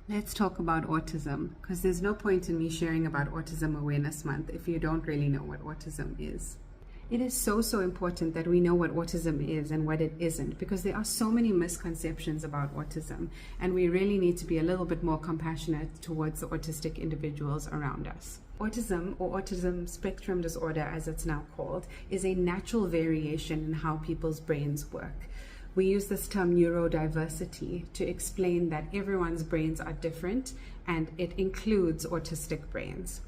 Let's talk about autism, because there's no point in me sharing about Autism Awareness Month if you don't really know what autism is. It is so important that we know what autism is and what it isn't, because there are so many misconceptions about autism, and we really need to be a little bit more compassionate towards the autistic individuals around us. Autism, or autism spectrum disorder as it's now called, is a natural variation in how people's brains work. We use this term neurodiversity to explain that everyone's brains are different, and it includes autistic brains.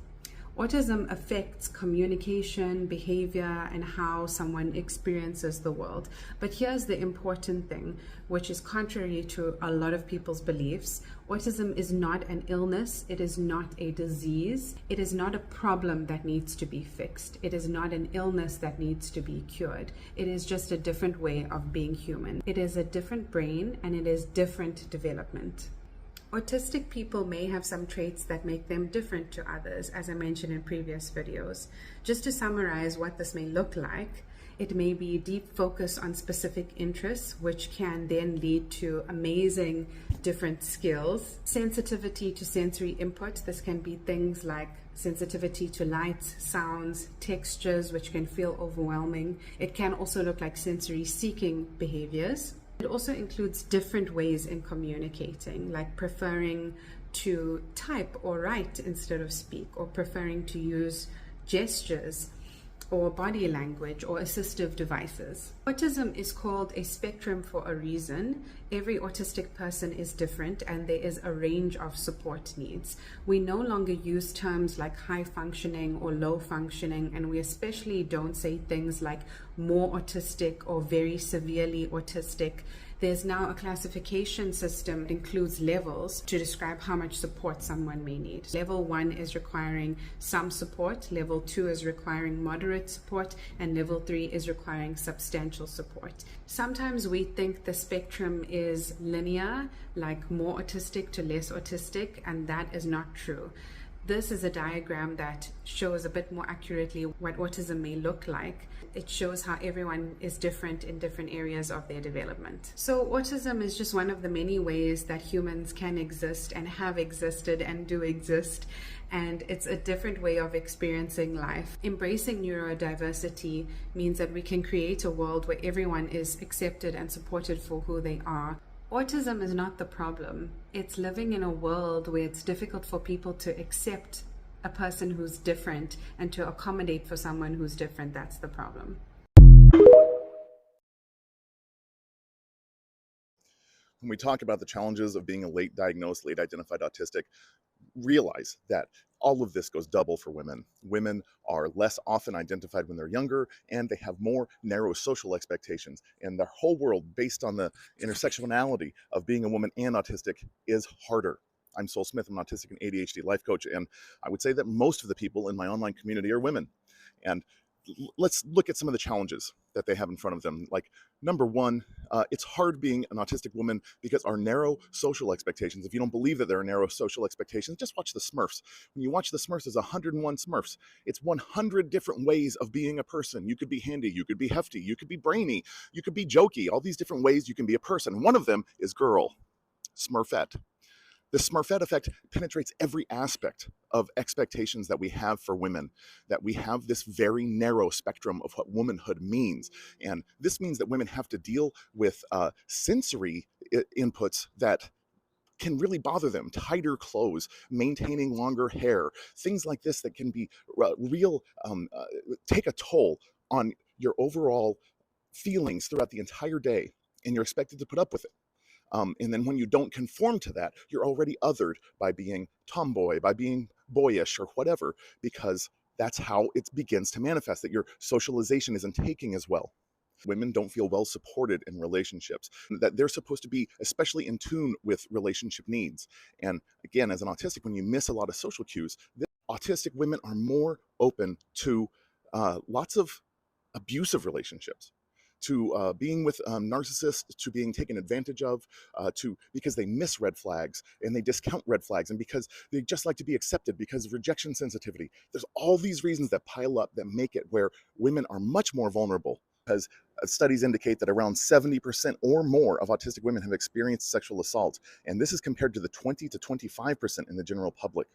Autism affects communication, behavior, and how someone experiences the world. But here's the important thing, which is contrary to a lot of people's beliefs. Autism is not an illness. It is not a disease. It is not a problem that needs to be fixed. It is not an illness that needs to be cured. It is just a different way of being human. It is a different brain, and it is different development. Autistic people may have some traits that make them different to others, as I mentioned in previous videos. Just to summarize what this may look like, it may be deep focus on specific interests, which can then lead to amazing different skills. Sensitivity to sensory input. This can be things like sensitivity to lights, sounds, textures, which can feel overwhelming. It can also look like sensory seeking behaviors. It also includes different ways in communicating, like preferring to type or write instead of speak, or preferring to use gestures or body language or assistive devices. Autism is called a spectrum for a reason. Every autistic person is different, and there is a range of support needs. We no longer use terms like high functioning or low functioning, and we especially don't say things like more autistic or very severely autistic. There's now a classification system that includes levels to describe how much support someone may need. Level 1 is requiring some support, level 2 is requiring moderate support, and level 3 is requiring substantial support. Sometimes we think the spectrum is linear, like more autistic to less autistic, and that is not true. This is a diagram that shows a bit more accurately what autism may look like. It shows how everyone is different in different areas of their development. So autism is just one of the many ways that humans can exist and have existed and do exist. And it's a different way of experiencing life. Embracing neurodiversity means that we can create a world where everyone is accepted and supported for who they are. Autism is not the problem. It's living in a world where it's difficult for people to accept a person who's different and to accommodate for someone who's different. That's the problem. When we talk about the challenges of being a late diagnosed, late identified autistic, realize that all of this goes double for women. Women are less often identified when they're younger, and they have more narrow social expectations. And their whole world, based on the intersectionality of being a woman and autistic, is harder. I'm Sol Smith. I'm an autistic and ADHD life coach, and I would say that most of the people in my online community are women. And let's look at some of the challenges that they have in front of them. Like, number one, it's hard being an autistic woman because our narrow social expectations. If you don't believe that there are narrow social expectations, just watch the Smurfs. When you watch the Smurfs, there's 101 Smurfs. It's 100 different ways of being a person. You could be handy, you could be hefty, you could be brainy, you could be jokey, all these different ways you can be a person. One of them is girl, Smurfette. The Smurfette effect penetrates every aspect of expectations that we have for women, that we have this very narrow spectrum of what womanhood means. And this means that women have to deal with sensory inputs that can really bother them. Tighter clothes, maintaining longer hair, things like this that can be take a toll on your overall feelings throughout the entire day, and you're expected to put up with it. And then when you don't conform to that, you're already othered by being tomboy, by being boyish or whatever, because that's how it begins to manifest, that your socialization isn't taking as well. Women don't feel well supported in relationships, that they're supposed to be especially in tune with relationship needs. And again, as an autistic, when you miss a lot of social cues, autistic women are more open to lots of abusive relationships, to being with narcissists, to being taken advantage of, because they miss red flags and they discount red flags, and because they just like to be accepted because of rejection sensitivity. There's all these reasons that pile up that make it where women are much more vulnerable Because studies indicate that around 70% or more of autistic women have experienced sexual assault, and this is compared to the 20 to 25% in the general public.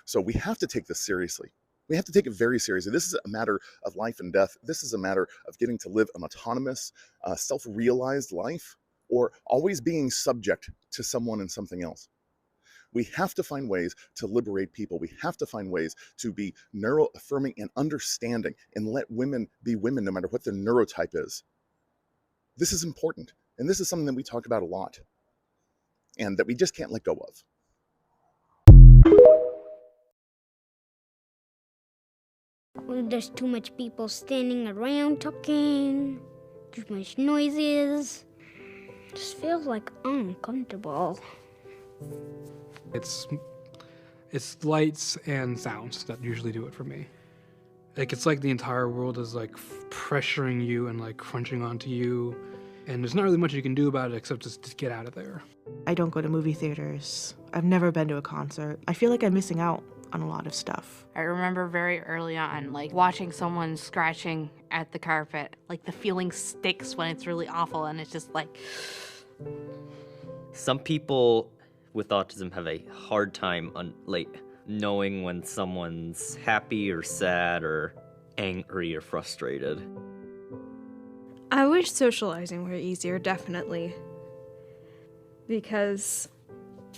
So we have to take this seriously. We have to take it very seriously. This is a matter of life and death. This is a matter of getting to live an autonomous, self-realized life, or always being subject to someone and something else. We have to find ways to liberate people. We have to find ways to be neuro-affirming and understanding and let women be women no matter what their neurotype is. This is important. And this is something that we talk about a lot and that we just can't let go of. There's too much people standing around talking, too much noises. Just feels like uncomfortable. It's lights and sounds that usually do it for me. Like, it's like the entire world is like pressuring you and like crunching onto you, and there's not really much you can do about it except just get out of there. I don't go to movie theaters. I've never been to a concert. I feel like I'm missing out on a lot of stuff. I remember very early on, like, watching someone scratching at the carpet. Like, the feeling sticks when it's really awful, and it's just like... Some people with autism have a hard time knowing when someone's happy or sad or angry or frustrated. I wish socializing were easier, definitely. Because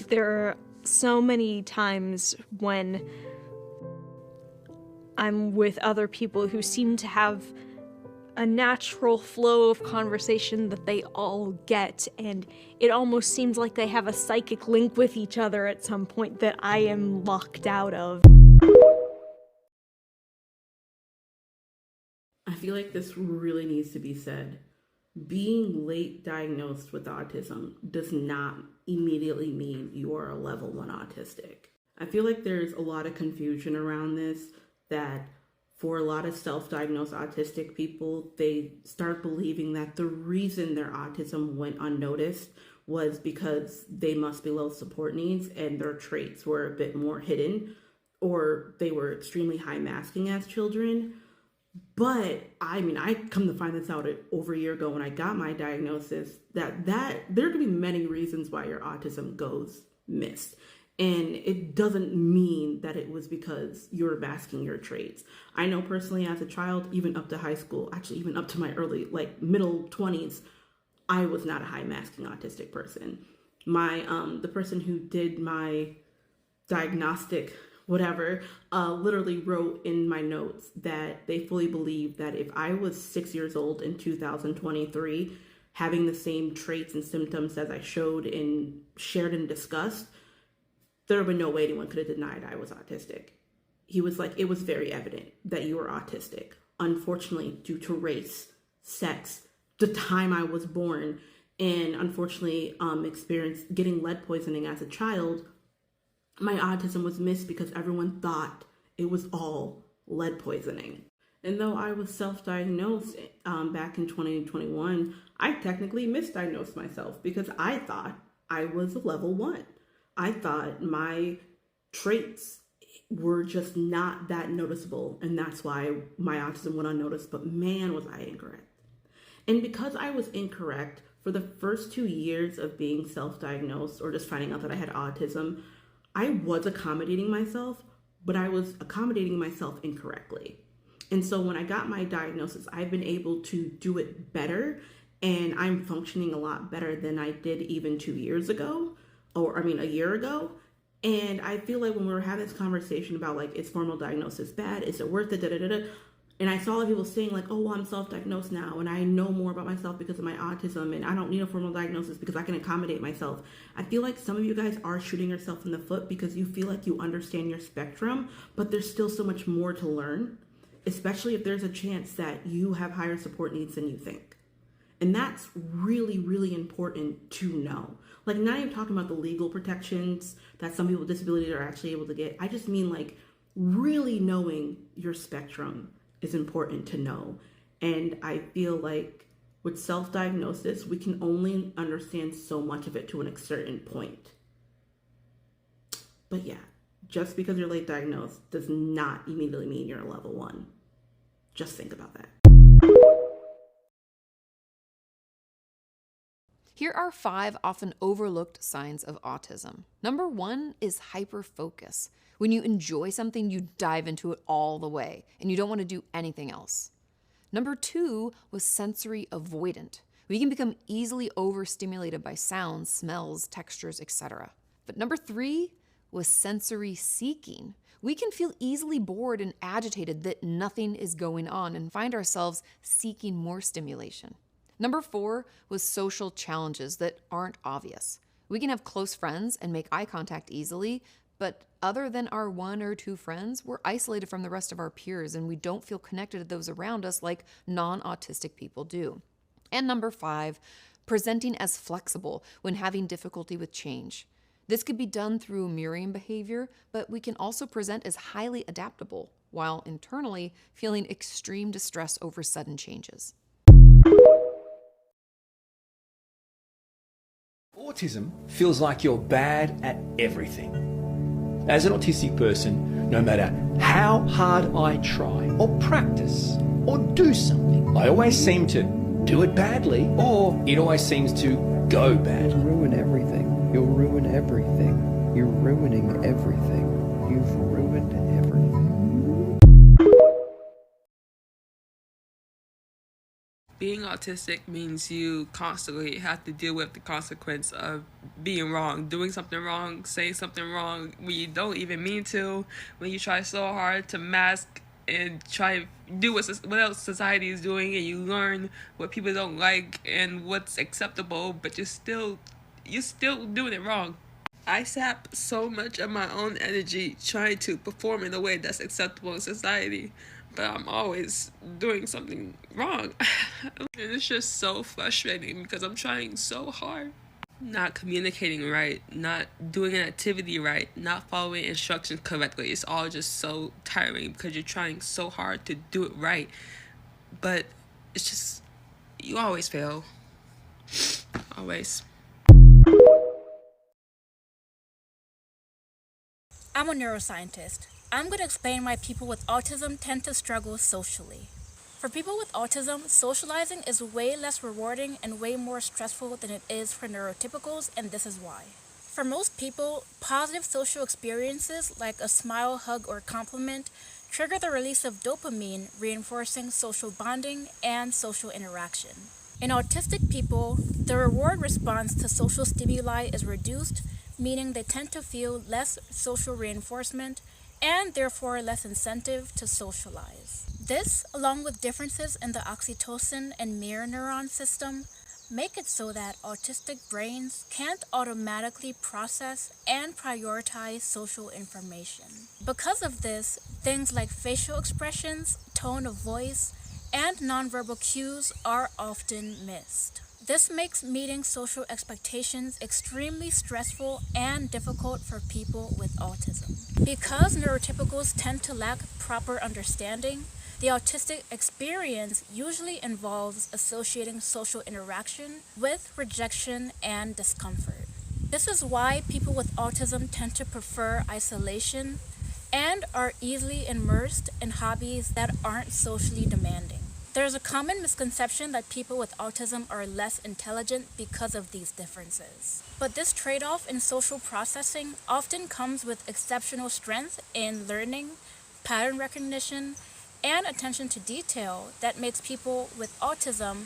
there are so many times when I'm with other people who seem to have a natural flow of conversation that they all get, and it almost seems like they have a psychic link with each other at some point that I am locked out of. I feel like this really needs to be said. Being late diagnosed with autism does not immediately mean you are a level 1 autistic. I feel like there's a lot of confusion around this, that for a lot of self-diagnosed autistic people, they start believing that the reason their autism went unnoticed was because they must be low support needs and their traits were a bit more hidden, or they were extremely high masking as children. But I come to find this out over a year ago when I got my diagnosis, that there could be many reasons why your autism goes missed. And it doesn't mean that it was because you're masking your traits. I know personally as a child, even up to high school, actually even up to my early, middle 20s, I was not a high masking autistic person. The person who did my diagnostic literally wrote in my notes that they fully believed that if I was 6 years old in 2023, having the same traits and symptoms as I shared and discussed, there would be no way anyone could have denied I was autistic. He was like, it was very evident that you were autistic. Unfortunately, due to race, sex, the time I was born, and unfortunately experienced getting lead poisoning as a child, my autism was missed because everyone thought it was all lead poisoning. And though I was self-diagnosed back in 2021, I technically misdiagnosed myself because I thought I was a level 1. I thought my traits were just not that noticeable, and that's why my autism went unnoticed, but man, was I incorrect. And because I was incorrect, for the first 2 years of being self-diagnosed or just finding out that I had autism, I was accommodating myself, but I was accommodating myself incorrectly. And so when I got my diagnosis, I've been able to do it better, and I'm functioning a lot better than I did even 2 years ago. A year ago. And I feel like when we were having this conversation about is formal diagnosis bad? Is it worth it? And I saw a lot of people saying I'm self-diagnosed now and I know more about myself because of my autism and I don't need a formal diagnosis because I can accommodate myself. I feel like some of you guys are shooting yourself in the foot because you feel like you understand your spectrum, but there's still so much more to learn, especially if there's a chance that you have higher support needs than you think. And that's really, really important to know. Not even talking about the legal protections that some people with disabilities are actually able to get. I just mean really knowing your spectrum is important to know. And I feel like with self-diagnosis, we can only understand so much of it to a certain point. But yeah, just because you're late diagnosed does not immediately mean you're a level 1. Just think about that. Here are 5 often overlooked signs of autism. Number 1 is hyperfocus. When you enjoy something, you dive into it all the way, and you don't want to do anything else. Number 2 was sensory avoidant. We can become easily overstimulated by sounds, smells, textures, etc. But number 3 was sensory seeking. We can feel easily bored and agitated that nothing is going on and find ourselves seeking more stimulation. Number 4 was social challenges that aren't obvious. We can have close friends and make eye contact easily, but other than our 1 or 2 friends, we're isolated from the rest of our peers and we don't feel connected to those around us like non-autistic people do. And number 5, presenting as flexible when having difficulty with change. This could be done through mirroring behavior, but we can also present as highly adaptable, while internally feeling extreme distress over sudden changes. Autism feels like you're bad at everything. As an autistic person, no matter how hard I try or practice or do something, I always seem to do it badly, or it always seems to go bad. You'll ruin everything. You'll ruin everything. You're ruining everything. You've ruined everything. Being autistic means you constantly have to deal with the consequence of being wrong, doing something wrong, saying something wrong when you don't even mean to, when you try so hard to mask and try to do what else society is doing, and you learn what people don't like and what's acceptable, but you're still doing it wrong. I sap so much of my own energy trying to perform in a way that's acceptable in society, but I'm always doing something wrong. And it's just so frustrating because I'm trying so hard. Not communicating right, not doing an activity right, not following instructions correctly. It's all just so tiring because you're trying so hard to do it right. But it's just, you always fail. Always. I'm a neuroscientist. I'm going to explain why people with autism tend to struggle socially. For people with autism, socializing is way less rewarding and way more stressful than it is for neurotypicals, and this is why. For most people, positive social experiences like a smile, hug, or compliment trigger the release of dopamine, reinforcing social bonding and social interaction. In autistic people, the reward response to social stimuli is reduced, meaning they tend to feel less social reinforcement and therefore less incentive to socialize. This, along with differences in the oxytocin and mirror neuron system, make it so that autistic brains can't automatically process and prioritize social information. Because of this, things like facial expressions, tone of voice, and nonverbal cues are often missed. This makes meeting social expectations extremely stressful and difficult for people with autism. Because neurotypicals tend to lack proper understanding, the autistic experience usually involves associating social interaction with rejection and discomfort. This is why people with autism tend to prefer isolation and are easily immersed in hobbies that aren't socially demanding. There's a common misconception that people with autism are less intelligent because of these differences. But this trade-off in social processing often comes with exceptional strength in learning, pattern recognition, and attention to detail that makes people with autism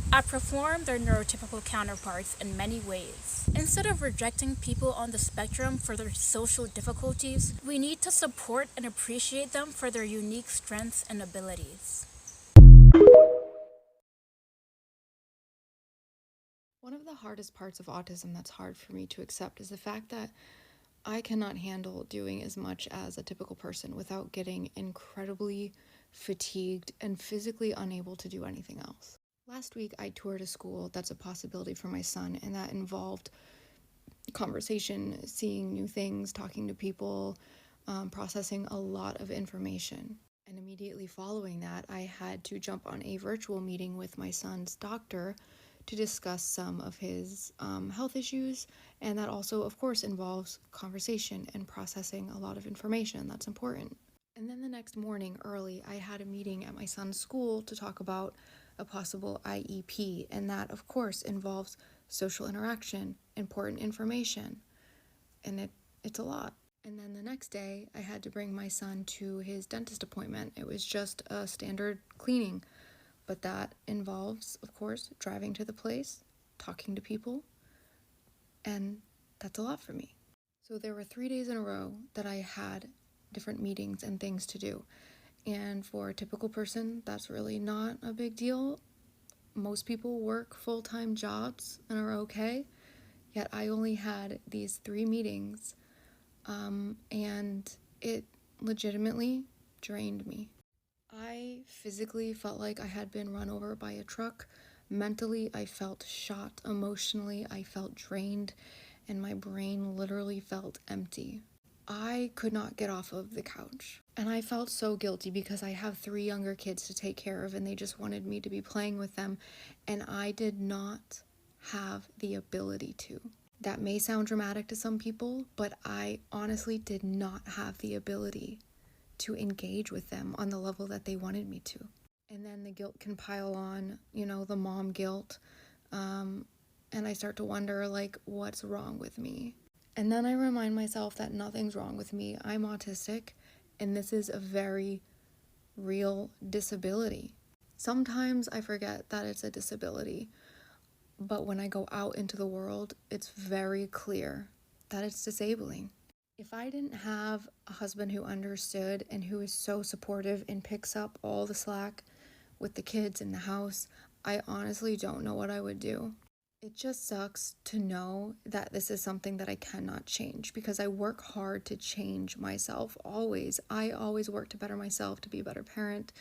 outperform their neurotypical counterparts in many ways. Instead of rejecting people on the spectrum for their social difficulties, we need to support and appreciate them for their unique strengths and abilities. One of the hardest parts of autism that's hard for me to accept is the fact that I cannot handle doing as much as a typical person without getting incredibly fatigued and physically unable to do anything else. Last week, I toured a school that's a possibility for my son, and that involved conversation, seeing new things, talking to people, processing a lot of information. And immediately following that, I had to jump on a virtual meeting with my son's doctor to discuss some of his health issues, and that also, of course, involves conversation and processing a lot of information. That's important. And then the next morning early, I had a meeting at my son's school to talk about a possible IEP, and that, of course, involves social interaction, important information, and it's a lot. And then the next day, I had to bring my son to his dentist appointment. It was just a standard cleaning, but that involves, of course, driving to the place, talking to people, and that's a lot for me. So there were 3 days in a row that I had different meetings and things to do. And for a typical person, that's really not a big deal. Most people work full-time jobs and are okay, yet I only had these 3 meetings, and it legitimately drained me. I physically felt like I had been run over by a truck. Mentally, I felt shot. Emotionally, I felt drained, and my brain literally felt empty. I could not get off of the couch, and I felt so guilty because I have 3 younger kids to take care of, and they just wanted me to be playing with them, and I did not have the ability to. That may sound dramatic to some people, but I honestly did not have the ability to engage with them on the level that they wanted me to. And then the guilt can pile on, the mom guilt, and I start to wonder, what's wrong with me? And then I remind myself that nothing's wrong with me. I'm autistic, and this is a very real disability. Sometimes I forget that it's a disability, but when I go out into the world, it's very clear that it's disabling. If I didn't have a husband who understood and who is so supportive and picks up all the slack with the kids in the house, I honestly don't know what I would do. It just sucks to know that this is something that I cannot change because I work hard to change myself always. I always work to better myself, to be a better parent,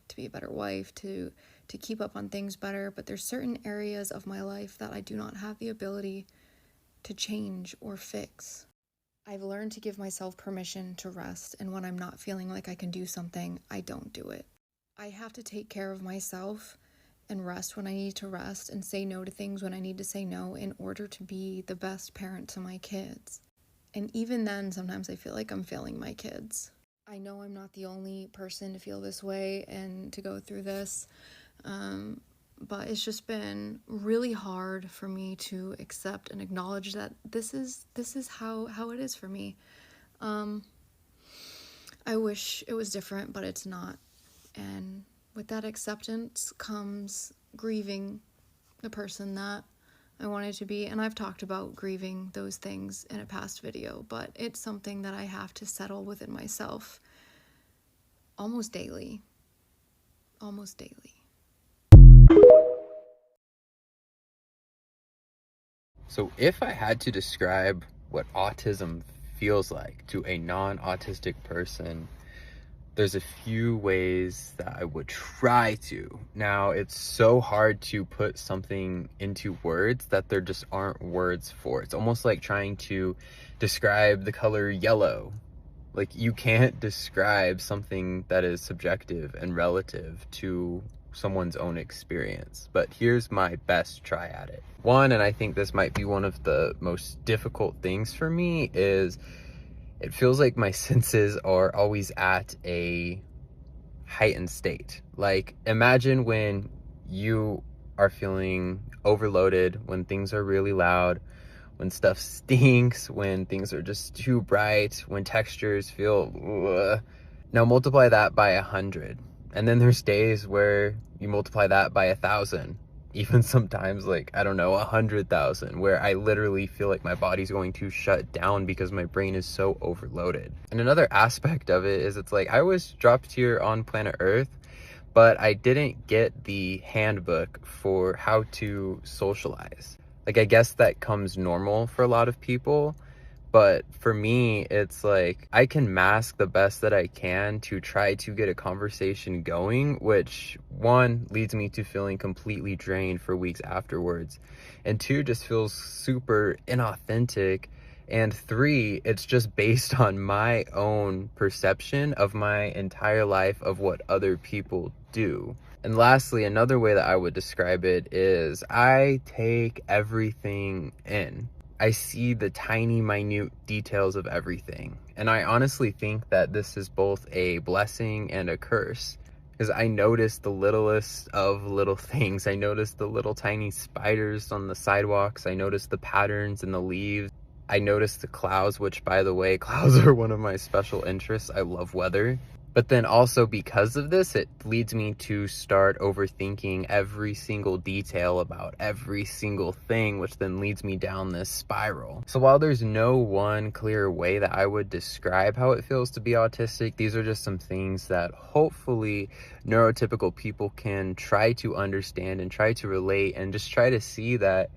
to be a better wife, to keep up on things better, but there's certain areas of my life that I do not have the ability to change or fix. I've learned to give myself permission to rest, and when I'm not feeling like I can do something, I don't do it. I have to take care of myself and rest when I need to rest and say no to things when I need to say no in order to be the best parent to my kids. And even then, sometimes I feel like I'm failing my kids. I know I'm not the only person to feel this way and to go through this, but it's just been really hard for me to accept and acknowledge that this is how it is for me. I wish it was different, but it's not. And with that acceptance comes grieving the person that I wanted to be. And I've talked about grieving those things in a past video, but it's something that I have to settle within myself almost daily. So if I had to describe what autism feels like to a non-autistic person, there's a few ways that I would try to. Now, it's so hard to put something into words that there just aren't words for. It's almost like trying to describe the color yellow. Like, you can't describe something that is subjective and relative to someone's own experience. But here's my best try at it. One, and I think this might be one of the most difficult things for me, is it feels like my senses are always at a heightened state. Like, imagine when you are feeling overloaded, when things are really loud, when stuff stinks, when things are just too bright, when textures feel ugh. Now multiply that by 100. And then there's days where you multiply that by 1,000. Even sometimes, 100,000, where I literally feel like my body's going to shut down because my brain is so overloaded. And another aspect of it is I was dropped here on planet Earth, but I didn't get the handbook for how to socialize. I guess that comes normal for a lot of people, but for me, it's I can mask the best that I can to try to get a conversation going, which, one, leads me to feeling completely drained for weeks afterwards, and two, just feels super inauthentic, and three, it's just based on my own perception of my entire life of what other people do. And lastly, another way that I would describe it is I take everything in. I see the tiny, minute details of everything. And I honestly think that this is both a blessing and a curse. because I notice the littlest of little things. I notice the little tiny spiders on the sidewalks. I notice the patterns in the leaves. I notice the clouds, which, by the way, clouds are one of my special interests. I love weather. But then also because of this, it leads me to start overthinking every single detail about every single thing, which then leads me down this spiral. So while there's no one clear way that I would describe how it feels to be autistic, these are just some things that hopefully neurotypical people can try to understand and try to relate and just try to see that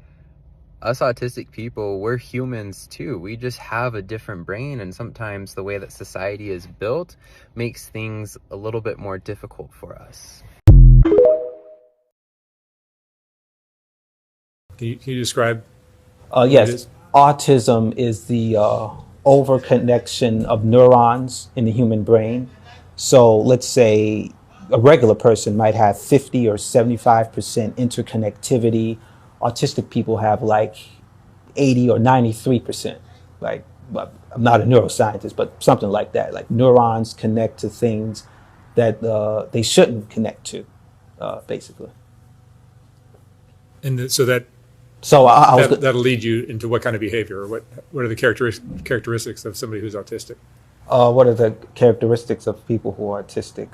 us autistic people, we're humans too. We just have a different brain, and sometimes the way that society is built makes things a little bit more difficult for us. Can you describe? Yes, autism is the overconnection of neurons in the human brain. So let's say a regular person might have 50 or 75% interconnectivity. Autistic people have like 80 or 93%. Like, I'm not a neuroscientist, but something like that. Like neurons connect to things that they shouldn't connect to, basically. And so that that'll lead you into what kind of behavior, or what are the characteristics of somebody who's autistic? What are the characteristics of people who are autistic?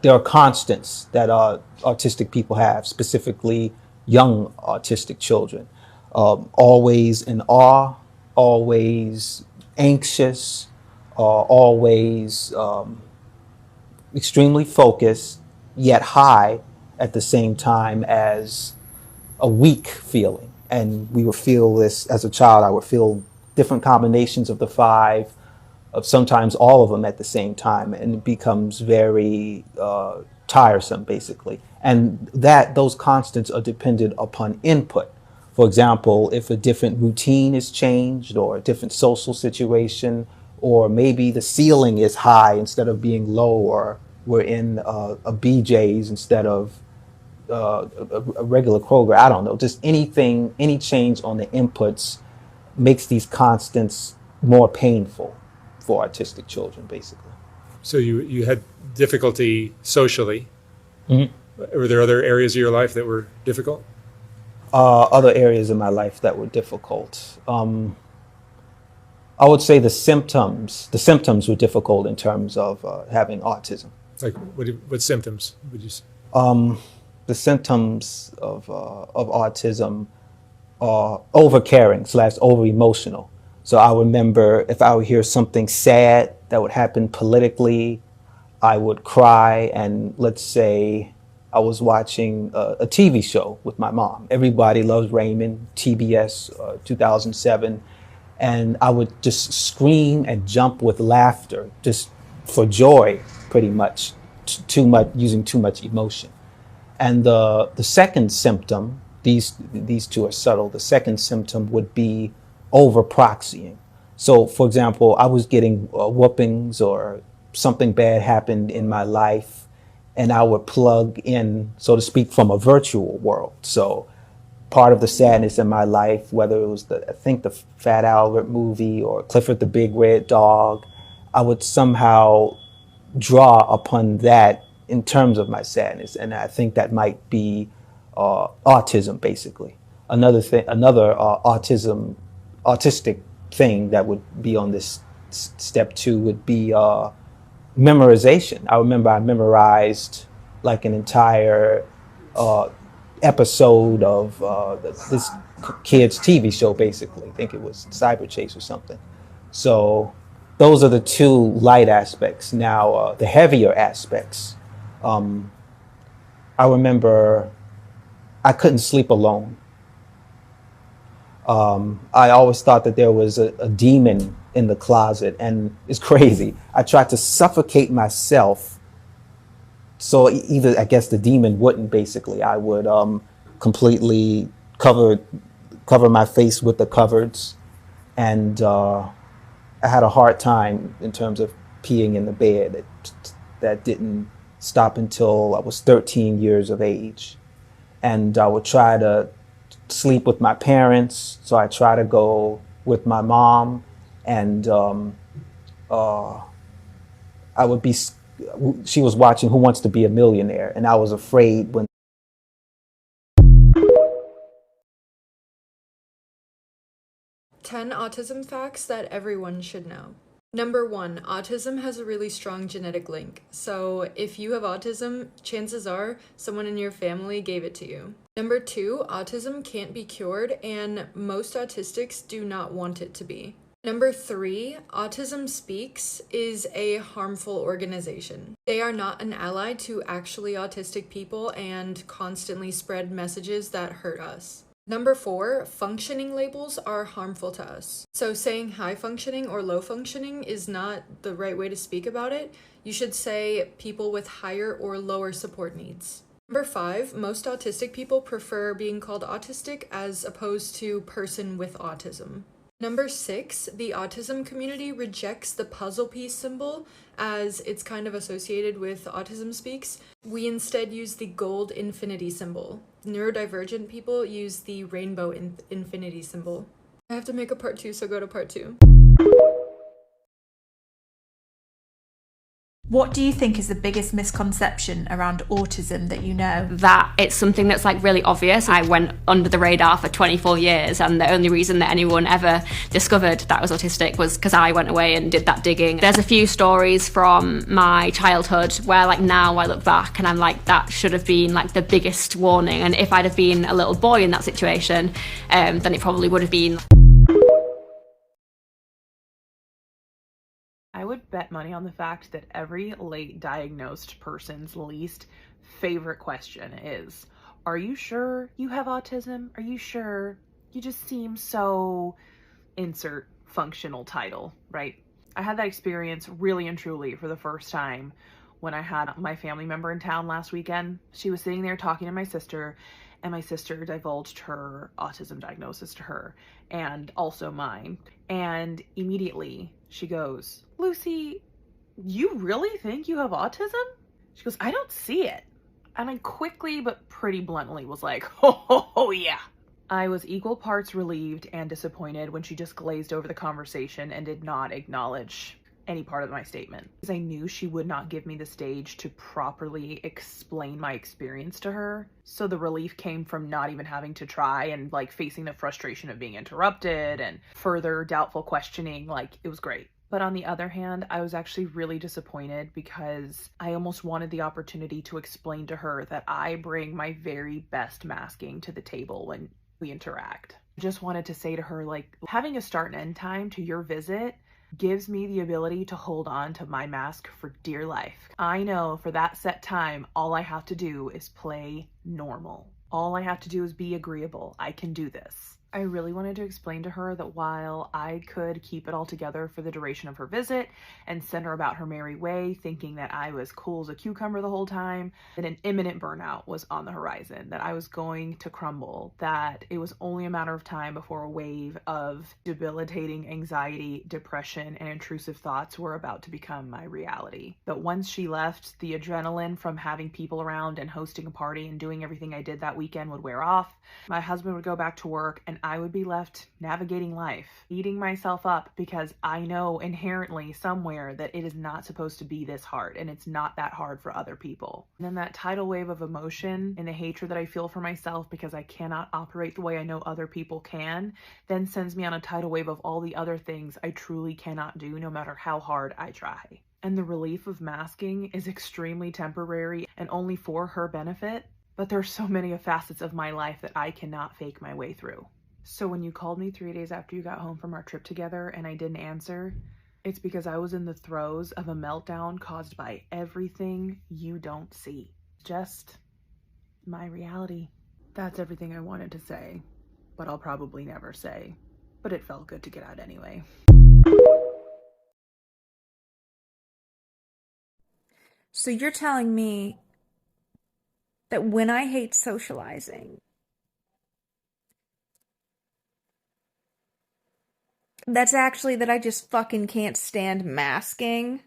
There are constants that autistic people have, specifically young autistic children. Always in awe, always anxious, always extremely focused, yet high at the same time as a weak feeling. And we would feel this as a child. I would feel different combinations of the five, of sometimes all of them at the same time, and it becomes very tiresome, basically. And those constants are dependent upon input. For example, if a different routine is changed, or a different social situation, or maybe the ceiling is high instead of being low, or we're in a BJ's instead of a regular Kroger. I don't know, just anything, any change on the inputs makes these constants more painful for autistic children, basically. So you had difficulty socially. Mm-hmm. Were there other areas of your life that were difficult? Other areas of my life that were difficult. I would say the symptoms were difficult in terms of having autism. Like what symptoms would you say? The symptoms of autism are overcaring / over emotional. So I remember if I would hear something sad that would happen politically, I would cry. And let's say I was watching a TV show with my mom. Everybody Loves Raymond, TBS, 2007. And I would just scream and jump with laughter, just for joy, pretty much, using too much emotion. And the second symptom, these two are subtle. The second symptom would be over proxying. So, for example, I was getting whoopings or something bad happened in my life, and I would plug in, so to speak, from a virtual world. So part of the sadness in my life, whether it was I think the Fat Albert movie or Clifford the Big Red Dog, I would somehow draw upon that in terms of my sadness. And I think that might be autism, basically. Another autistic thing that would be on this step 2 would be memorization. I remember I memorized like an entire episode of this kid's TV show, basically. I think it was Cyber Chase or something. So those are the two light aspects. Now, the heavier aspects, I remember I couldn't sleep alone. I always thought that there was a demon in the closet, and it's crazy. I tried to suffocate myself, so either, I guess, the demon wouldn't, basically. I would completely cover my face with the covers, and I had a hard time in terms of peeing in the bed. That didn't stop until I was 13 years of age. And I would try to sleep with my parents, so I try to go with my mom, and uh, I would be. She was watching Who Wants to Be a Millionaire, and I was afraid when. 10 autism facts that everyone should know. Number 1, autism has a really strong genetic link. So if you have autism, chances are someone in your family gave it to you. Number 2, autism can't be cured, and most autistics do not want it to be. Number 3, Autism Speaks is a harmful organization. They are not an ally to actually autistic people and constantly spread messages that hurt us. Number 4, functioning labels are harmful to us. So saying high functioning or low functioning is not the right way to speak about it. You should say people with higher or lower support needs. Number 5, most autistic people prefer being called autistic as opposed to person with autism. Number 6, the autism community rejects the puzzle piece symbol as it's kind of associated with Autism Speaks. We instead use the gold infinity symbol. Neurodivergent people use the rainbow infinity symbol. I have to make a part 2, so go to part 2. What do you think is the biggest misconception around autism that you know? That it's something that's like really obvious. I went under the radar for 24 years, and the only reason that anyone ever discovered that I was autistic was because I went away and did that digging. There's a few stories from my childhood where like now I look back and I'm like, that should have been like the biggest warning, and if I'd have been a little boy in that situation, then it probably would have been. I would bet money on the fact that every late diagnosed person's least favorite question is, are you sure you have autism? Are you sure? You just seem so insert functional title, right? I had that experience really and truly for the first time when I had my family member in town last weekend. She was sitting there talking to my sister, and my sister divulged her autism diagnosis to her and also mine. And immediately she goes, Lucy, you really think you have autism? She goes, I don't see it. And I quickly but pretty bluntly was like, oh yeah. I was equal parts relieved and disappointed when she just glazed over the conversation and did not acknowledge any part of my statement, because I knew she would not give me the stage to properly explain my experience to her. So the relief came from not even having to try and like facing the frustration of being interrupted and further doubtful questioning. Like, it was great. But on the other hand, I was actually really disappointed because I almost wanted the opportunity to explain to her that I bring my very best masking to the table when we interact. I just wanted to say to her, like, having a start and end time to your visit gives me the ability to hold on to my mask for dear life. I know for that set time, all I have to do is play normal. All I have to do is be agreeable. I can do this. I really wanted to explain to her that while I could keep it all together for the duration of her visit and send her about her merry way, thinking that I was cool as a cucumber the whole time, that an imminent burnout was on the horizon, that I was going to crumble, that it was only a matter of time before a wave of debilitating anxiety, depression, and intrusive thoughts were about to become my reality. That once she left, the adrenaline from having people around and hosting a party and doing everything I did that weekend would wear off. My husband would go back to work, and I would be left navigating life, eating myself up because I know inherently somewhere that it is not supposed to be this hard, and it's not that hard for other people. And then that tidal wave of emotion and the hatred that I feel for myself because I cannot operate the way I know other people can, then sends me on a tidal wave of all the other things I truly cannot do no matter how hard I try. And the relief of masking is extremely temporary and only for her benefit, but there's so many facets of my life that I cannot fake my way through. So when you called me 3 days after you got home from our trip together and I didn't answer, it's because I was in the throes of a meltdown caused by everything you don't see. Just my reality. That's everything I wanted to say, but I'll probably never say. But it felt good to get out anyway. So you're telling me that when I hate socializing, that's actually that I just fucking can't stand masking?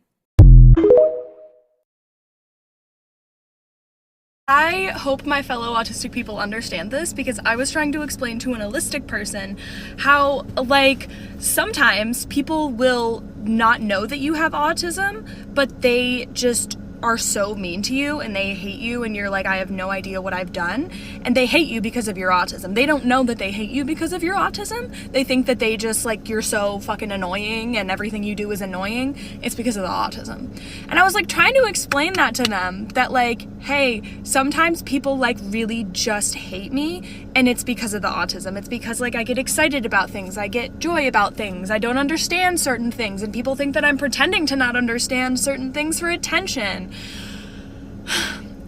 I hope my fellow autistic people understand this, because I was trying to explain to an allistic person how, like, sometimes people will not know that you have autism, but they just are so mean to you and they hate you, and you're like, I have no idea what I've done, and they hate you because of your autism. They don't know that they hate you because of your autism. They think that they just, like, you're so fucking annoying and everything you do is annoying. It's because of the autism. And I was like trying to explain that to them, that like, hey, sometimes people like really just hate me and it's because of the autism. It's because like I get excited about things, I get joy about things, I don't understand certain things, and people think that I'm pretending to not understand certain things for attention.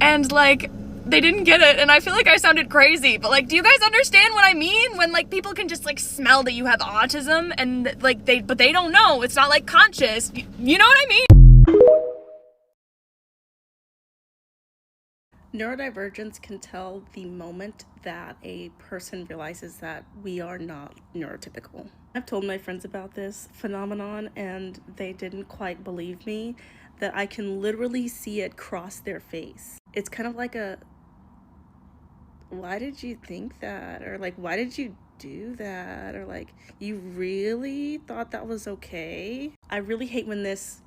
And like, they didn't get it, and I feel like I sounded crazy, but like, do you guys understand what I mean when like people can just like smell that you have autism and like they don't know, it's not like conscious, you know what I mean? Neurodivergence can tell the moment that a person realizes that we are not neurotypical. I've told my friends about this phenomenon and they didn't quite believe me, that I can literally see it cross their face. It's kind of like a, why did you think that? Or like, why did you do that? Or like, you really thought that was okay? I really hate when this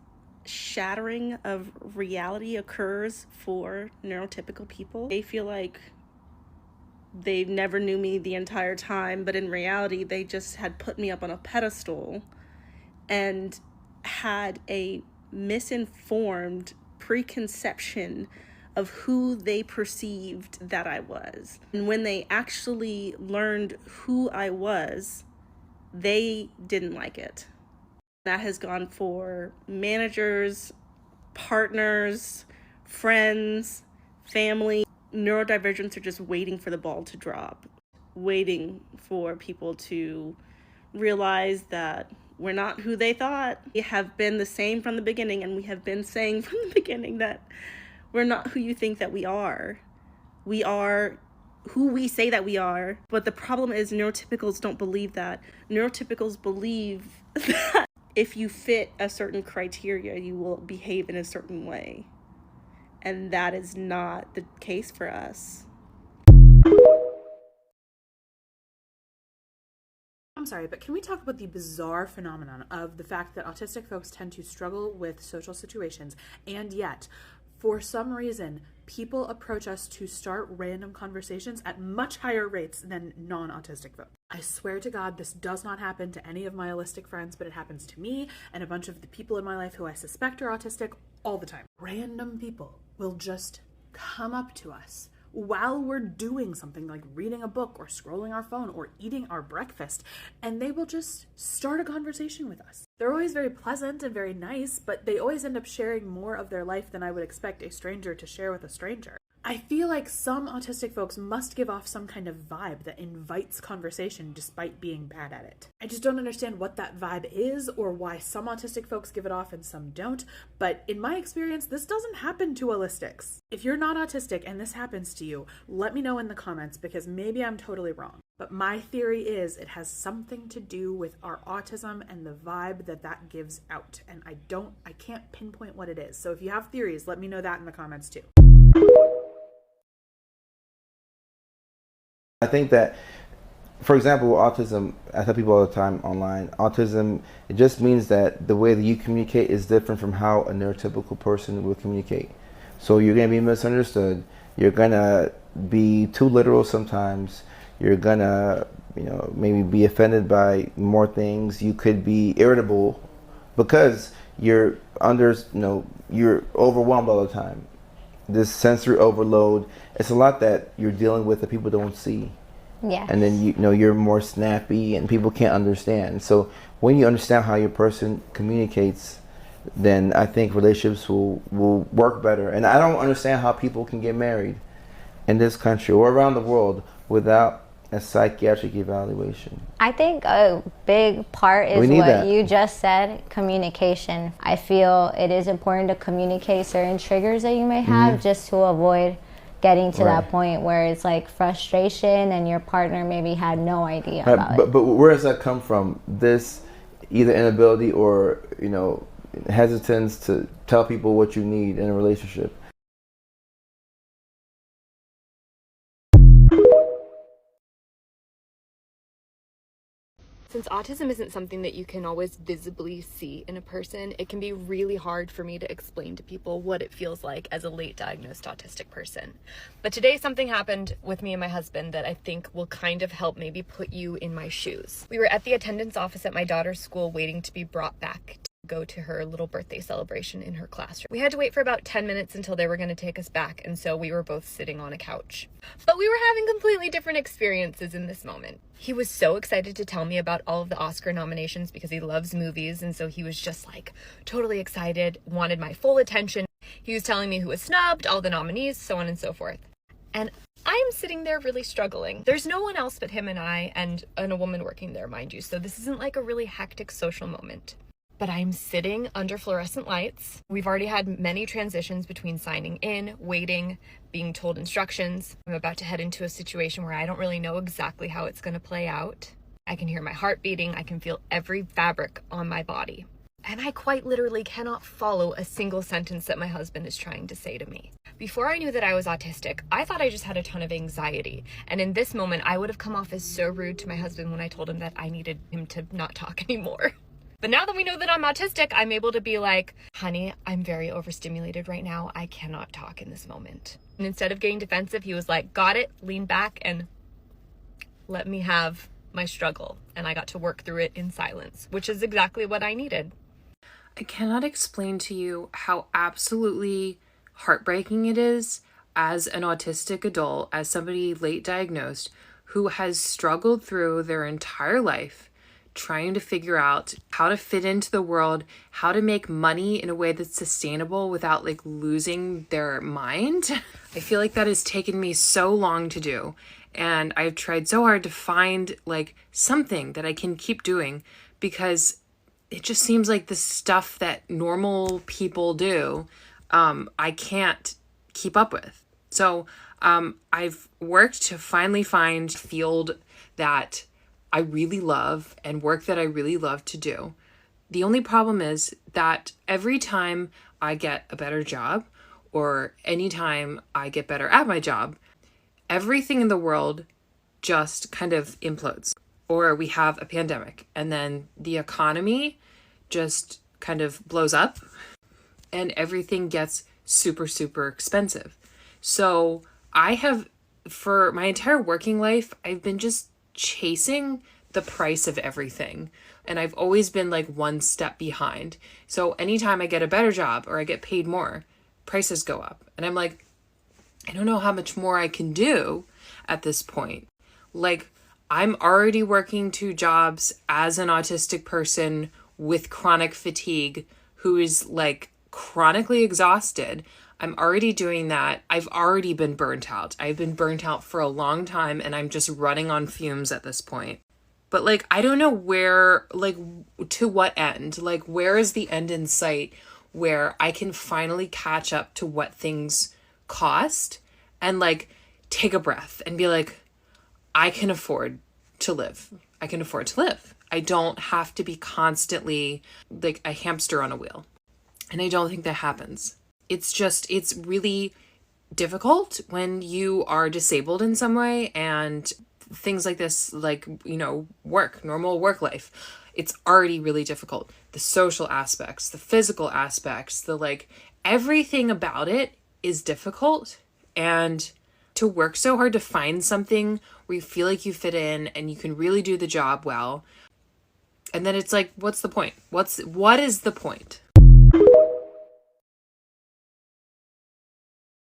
shattering of reality occurs for neurotypical people. They feel like they never knew me the entire time, but in reality, they just had put me up on a pedestal and had a misinformed preconception of who they perceived that I was. And when they actually learned who I was, they didn't like it. That has gone for managers, partners, friends, family. Neurodivergents are just waiting for the ball to drop, waiting for people to realize that we're not who they thought. We have been the same from the beginning, and we have been saying from the beginning that we're not who you think that we are. We are who we say that we are. But the problem is neurotypicals don't believe that. Neurotypicals believe that if you fit a certain criteria, you will behave in a certain way. And that is not the case for us. I'm sorry, but can we talk about the bizarre phenomenon of the fact that autistic folks tend to struggle with social situations, and yet, for some reason, people approach us to start random conversations at much higher rates than non-autistic folks. I swear to God, this does not happen to any of my allistic friends, but it happens to me and a bunch of the people in my life who I suspect are autistic all the time. Random people will just come up to us while we're doing something like reading a book or scrolling our phone or eating our breakfast, and they will just start a conversation with us. They're always very pleasant and very nice, but they always end up sharing more of their life than I would expect a stranger to share with a stranger. I feel like some autistic folks must give off some kind of vibe that invites conversation despite being bad at it. I just don't understand what that vibe is or why some autistic folks give it off and some don't, but in my experience, this doesn't happen to allistics. If you're not autistic and this happens to you, let me know in the comments, because maybe I'm totally wrong. But my theory is it has something to do with our autism and the vibe that that gives out, and I can't pinpoint what it is. So if you have theories, let me know that in the comments too. I think that, for example, autism, I tell people all the time online, autism, it just means that the way that you communicate is different from how a neurotypical person will communicate. So you're going to be misunderstood, you're going to be too literal sometimes, you're going to, maybe be offended by more things, you could be irritable because you're you're overwhelmed all the time. This sensory overload, it's a lot that you're dealing with that people don't see. Yeah. And then you're more snappy and people can't understand. So when you understand how your person communicates, then I think relationships will work better. And I don't understand how people can get married in this country or around the world without a psychiatric evaluation. I think a big part is what you just said, communication. I feel it is important to communicate certain triggers that you may have just to avoid getting to that point where it's like frustration and your partner maybe had no idea about it. But where does that come from? This either inability or hesitance to tell people what you need in a relationship. Since autism isn't something that you can always visibly see in a person, it can be really hard for me to explain to people what it feels like as a late diagnosed autistic person. But today something happened with me and my husband that I think will kind of help maybe put you in my shoes. We were at the attendance office at my daughter's school waiting to be brought back to go to her little birthday celebration in her classroom. We had to wait for about 10 minutes until they were going to take us back, and so we were both sitting on a couch. But we were having completely different experiences in this moment. He was so excited to tell me about all of the Oscar nominations because he loves movies, and so he was just like totally excited, wanted my full attention. He was telling me who was snubbed, all the nominees, so on and so forth. And I'm sitting there really struggling. There's no one else but him and I, and a woman working there, mind you, so this isn't like a really hectic social moment. But I'm sitting under fluorescent lights. We've already had many transitions between signing in, waiting, being told instructions. I'm about to head into a situation where I don't really know exactly how it's going to play out. I can hear my heart beating. I can feel every fabric on my body. And I quite literally cannot follow a single sentence that my husband is trying to say to me. Before I knew that I was autistic, I thought I just had a ton of anxiety. And in this moment, I would have come off as so rude to my husband when I told him that I needed him to not talk anymore. But now that we know that I'm autistic, I'm able to be like, honey, I'm very overstimulated right now. I cannot talk in this moment. And instead of getting defensive, he was like, got it, lean back and let me have my struggle. And I got to work through it in silence, which is exactly what I needed. I cannot explain to you how absolutely heartbreaking it is as an autistic adult, as somebody late diagnosed who has struggled through their entire life trying to figure out how to fit into the world, how to make money in a way that's sustainable without like losing their mind. I feel like that has taken me so long to do. And I've tried so hard to find like something that I can keep doing because it just seems like the stuff that normal people do, I can't keep up with. So I've worked to finally find a field that I really love and work that I really love to do. The only problem is that every time I get a better job or anytime I get better at my job, everything in the world just kind of implodes. Or we have a pandemic and then the economy just kind of blows up and everything gets super, super expensive. So I have, for my entire working life, I've been just chasing the price of everything. And I've always been like one step behind. So anytime I get a better job or I get paid more, prices go up. And I'm like, I don't know how much more I can do at this point. Like, I'm already working 2 jobs as an autistic person with chronic fatigue who is like chronically exhausted. I'm already doing that. I've already been burnt out. I've been burnt out for a long time and I'm just running on fumes at this point. But like, I don't know where, like, to what end? Like, where is the end in sight where I can finally catch up to what things cost and like take a breath and be like, I can afford to live. I can afford to live. I don't have to be constantly like a hamster on a wheel. And I don't think that happens. It's really difficult when you are disabled in some way and things like this, like, you know, normal work life. It's already really difficult. The social aspects, the physical aspects, the like, everything about it is difficult. And to work so hard to find something where you feel like you fit in and you can really do the job well. And then it's like, what's the point? What is the point?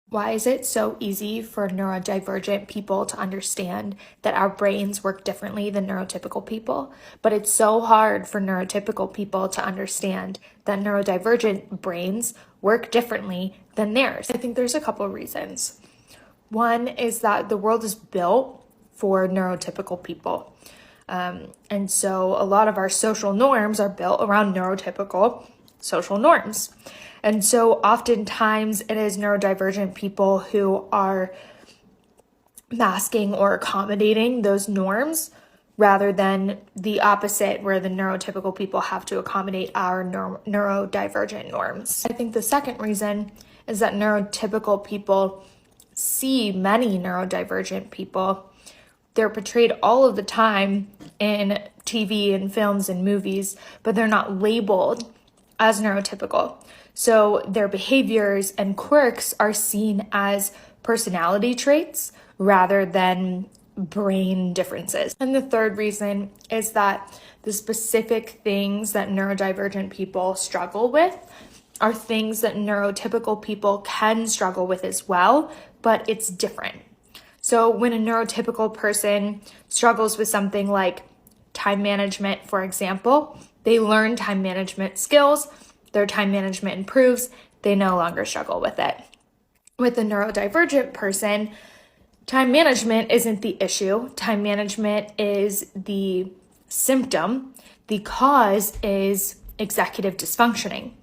Why is it so easy for neurodivergent people to understand that our brains work differently than neurotypical people, but it's so hard for neurotypical people to understand that neurodivergent brains work differently than theirs? I think there's a couple reasons. One is that the world is built for neurotypical people. And so a lot of our social norms are built around neurotypical social norms. And so oftentimes it is neurodivergent people who are masking or accommodating those norms rather than the opposite, where the neurotypical people have to accommodate our neurodivergent norms. I think the second reason is that neurotypical people see many neurodivergent people. They're portrayed all of the time in TV and films and movies, but they're not labeled as neurotypical. So their behaviors and quirks are seen as personality traits rather than brain differences. And the third reason is that the specific things that neurodivergent people struggle with are things that neurotypical people can struggle with as well, but it's different. So when a neurotypical person struggles with something like time management, for example, they learn time management skills, their time management improves, they no longer struggle with it. With a neurodivergent person, time management isn't the issue. Time management is the symptom. The cause is executive dysfunctioning.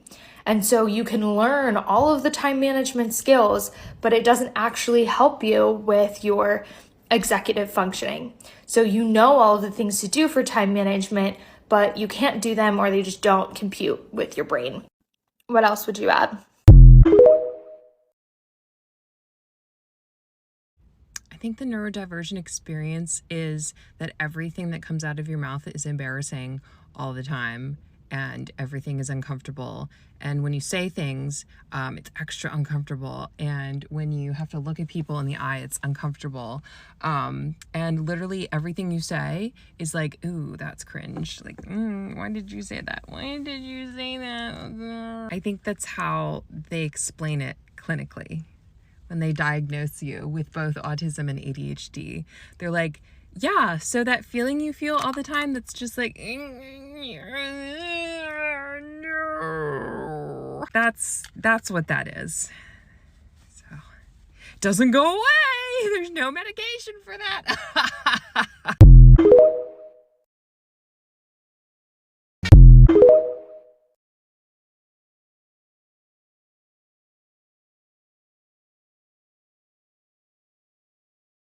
And so you can learn all of the time management skills, but it doesn't actually help you with your executive functioning. So you know all of the things to do for time management, but you can't do them or they just don't compute with your brain. What else would you add? I think the neurodivergent experience is that everything that comes out of your mouth is embarrassing all the time, and everything is uncomfortable. And when you say things, it's extra uncomfortable. And when you have to look at people in the eye, it's uncomfortable. And literally everything you say is like, ooh, that's cringe. Like, why did you say that? Why did you say that? I think that's how they explain it clinically. When they diagnose you with both autism and ADHD, they're like, yeah, so that feeling you feel all the time that's just like, that's what that is. So it doesn't go away. There's no medication for that.